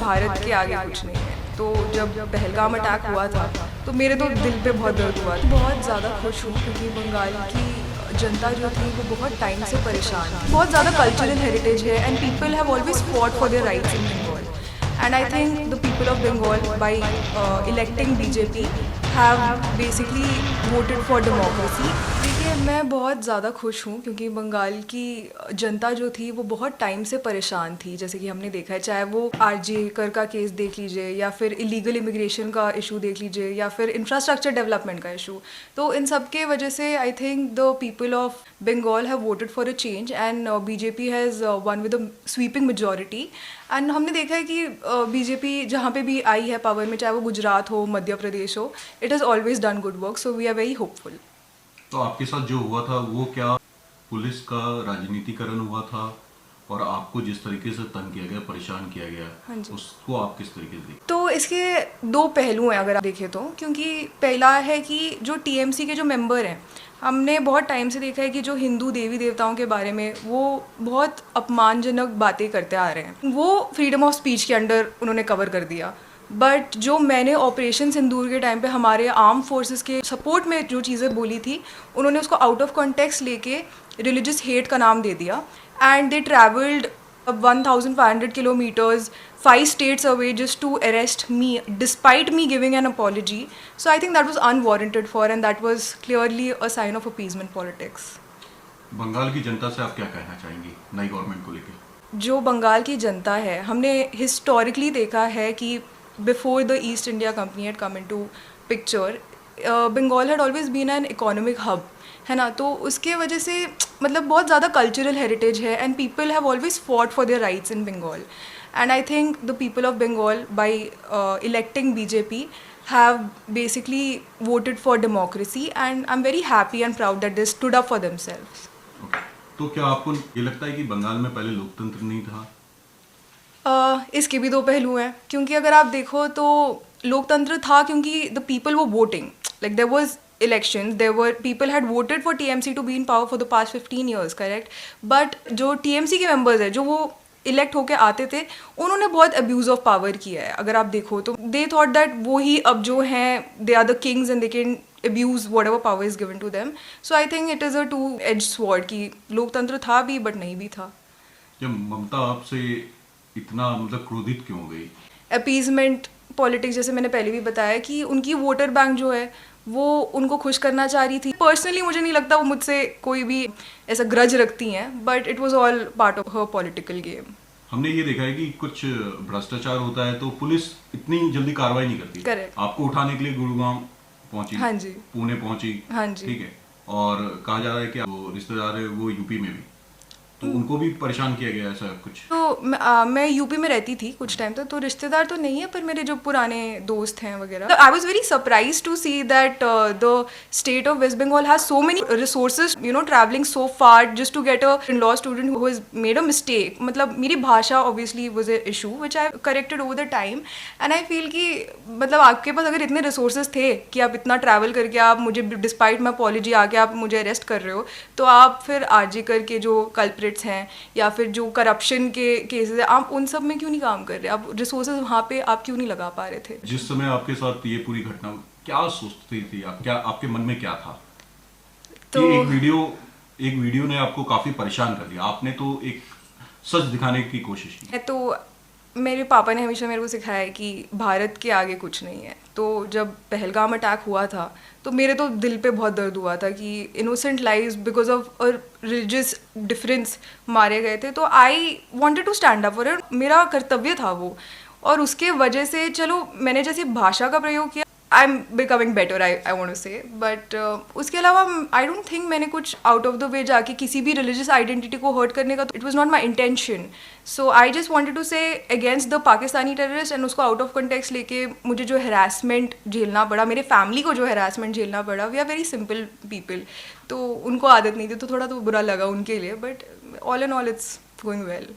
भारत के आगे कुछ नहीं है। तो जब पहलगाम अटैक हुआ था तो मेरे तो दिल पे बहुत दर्द हुआ। बहुत ज़्यादा खुश हूँ क्योंकि बंगाल की जनता जो थी वो बहुत टाइम से परेशान थी। बहुत ज़्यादा कल्चरल हेरिटेज है and people have always fought for their rights in Bengal. And I think the people of Bengal, by electing BJP, have basically voted for democracy. देखिए, मैं बहुत ज़्यादा खुश हूँ क्योंकि बंगाल की जनता जो थी वो बहुत टाइम से परेशान थी। जैसे कि हमने देखा है, चाहे वो आरजे कर का केस देख लीजिए या फिर इलीगल इमिग्रेशन का इशू देख लीजिए या फिर इंफ्रास्ट्रक्चर डेवलपमेंट का इशू। तो इन सब के वजह से I think the people of Bengal have voted for a change and BJP has won with a sweeping majority. And हमने देखा है कि बीजेपी जहाँ पे भी आई है पावर में, चाहे वो गुजरात हो, मध्य प्रदेश हो, it has always done good work, so we are very hopeful. तो आपके साथ जो हुआ था वो क्या पुलिस का राजनीतिकरण हुआ था और आपको जिस तरीके से तंग किया गया, परेशान किया गया, हाँ जी। उसको आप किस तरीके से देखते? तो इसके दो पहलू हैं अगर आप देखें तो, क्योंकि पहला है कि जो टीएमसी के जो मेंबर हैं, हमने बहुत टाइम से देखा है कि जो हिंदू देवी देवताओं के बारे में वो बहुत अपमानजनक बातें करते आ रहे हैं, वो फ्रीडम ऑफ स्पीच के अंडर उन्होंने कवर कर दिया। बट जो मैंने ऑपरेशन सिंदूर के टाइम पे हमारे आर्म फोर्सेस के सपोर्ट में जो चीज़ें बोली थी, उन्होंने उसको आउट ऑफ कॉन्टेक्स्ट लेके रिलीजियस हेट का नाम दे दिया and they travelled 1,500 kilometers, 5 states away just to arrest me, despite me giving an apology. So I think that was unwarranted for, and that was clearly a sign of appeasement politics. Bengal की जनता से आप क्या कहना चाहेंगी नई government को लेकर? जो बंगाल की जनता है, हमने हिस्टोरिकली देखा है कि before the East India company had come into picture, Bengal had always been an economic hub, है ना। तो उसके वजह से मतलब बहुत ज़्यादा कल्चरल हेरिटेज है and people have always fought for their rights in Bengal. And I think the people of Bengal, by electing BJP, have basically voted for democracy, and I'm very happy and proud that they stood up for themselves. Okay. तो क्या आपको ये लगता है कि बंगाल में पहले लोकतंत्र नहीं था? इसके भी दो पहलू हैं, क्योंकि अगर आप देखो तो लोकतंत्र था क्योंकि द पीपल वो voting, like there was elections, there were people had voted for TMC to be in power for the past 15 years, correct? But जो TMC के members हैं, जो वो इलेक्ट होके आते थे, उन्होंने बहुत अब्यूज़ ऑफ पावर किया है। अगर आप देखो तो दे थॉट दैट वो ही अब जो हैं, they are the kings and they can abuse whatever power is given to them. So I think it is a two-edged sword कि लोकतंत्र था भी बट नहीं भी था। जब ममता आपसे इतना मतलब क्रोधित क्यों हो गई? अपीजमेंट पॉलिटिक्स, जैसे मैंने पहले भी बताया कि उनकी वोटर बैंक जो है वो उनको खुश करना चाह रही थी। पर्सनली मुझे नहीं लगता वो मुझसे कोई भी ऐसा ग्रज रखती हैं, but it was all part of her political game. हमने ये देखा है कि कुछ भ्रष्टाचार होता है तो पुलिस इतनी जल्दी कार्रवाई नहीं करती। करेक्ट। आपको उठाने के लिए गुड़गांव पहुंची, हाँ जी, पुणे पहुंची, हाँ जी, ठीक है, और कहा जा रहा है कि वो रिश्तेदार है वो यूपी में भी, तो उनको भी परेशान किया गया ऐसा कुछ? तो मैं यूपी में रहती थी कुछ टाइम तक, तो रिश्तेदार तो नहीं है पर मेरे जो पुराने दोस्त हैं वगैरह, I was very surprise to see that the state of West Bengal has so many resources, you know, travelling so far just to get a law student who has made a mistake. मतलब मेरी भाषा obviously was a issue which I corrected over the time, and I feel कि मतलब आपके पास अगर इतने resources थे कि आप इतना ट्रैवल करके आप मुझे डिस्पाइट माई अपॉलॉजी आके आप मुझे अरेस्ट कर रहे हो, तो आप फिर आरजी करके जो कल्प्रिट्स हैं या फिर जो करप्शन के केसेस हैं, आप उन सब में क्यों नहीं काम कर रहे? आप रिसोर्सेज वहाँ पे आप क्यों नहीं लगा पा रहे थे? जिस समय आपके साथ ये पूरी घटना, क्या सोचती थी आप, क्या आपके मन में क्या था? तो एक वीडियो ने आपको काफी परेशान कर दिया, आपने तो एक सच दिखाने की कोशिश की। तो मेरे पापा ने हमेशा मेरे को सिखाया है कि भारत के आगे कुछ नहीं है। तो जब पहलगाम अटैक हुआ था तो मेरे तो दिल पे बहुत दर्द हुआ था कि innocent lives because of a religious difference मारे गए थे। तो I wanted to stand up for it, मेरा कर्तव्य था वो, और उसके वजह से चलो मैंने जैसे भाषा का प्रयोग किया, I am becoming better, I want to say, but उसके अलावा आई डोंट थिंक मैंने कुछ आउट ऑफ द वे जाके किसी भी रिलीजियस आइडेंटिटी को हर्ट करने का, it was not my intention. So I just wanted to say against the Pakistani terrorist, and उसको आउट ऑफ कंटेक्स्ट लेके मुझे जो हैरासमेंट झेलना पड़ा, मेरे फैमिली को जो हैरासमेंट झेलना पड़ा, we are very simple people, तो उनको आदत नहीं थी, तो थोड़ा तो बुरा लगा उनके लिए, but all in all it's going well.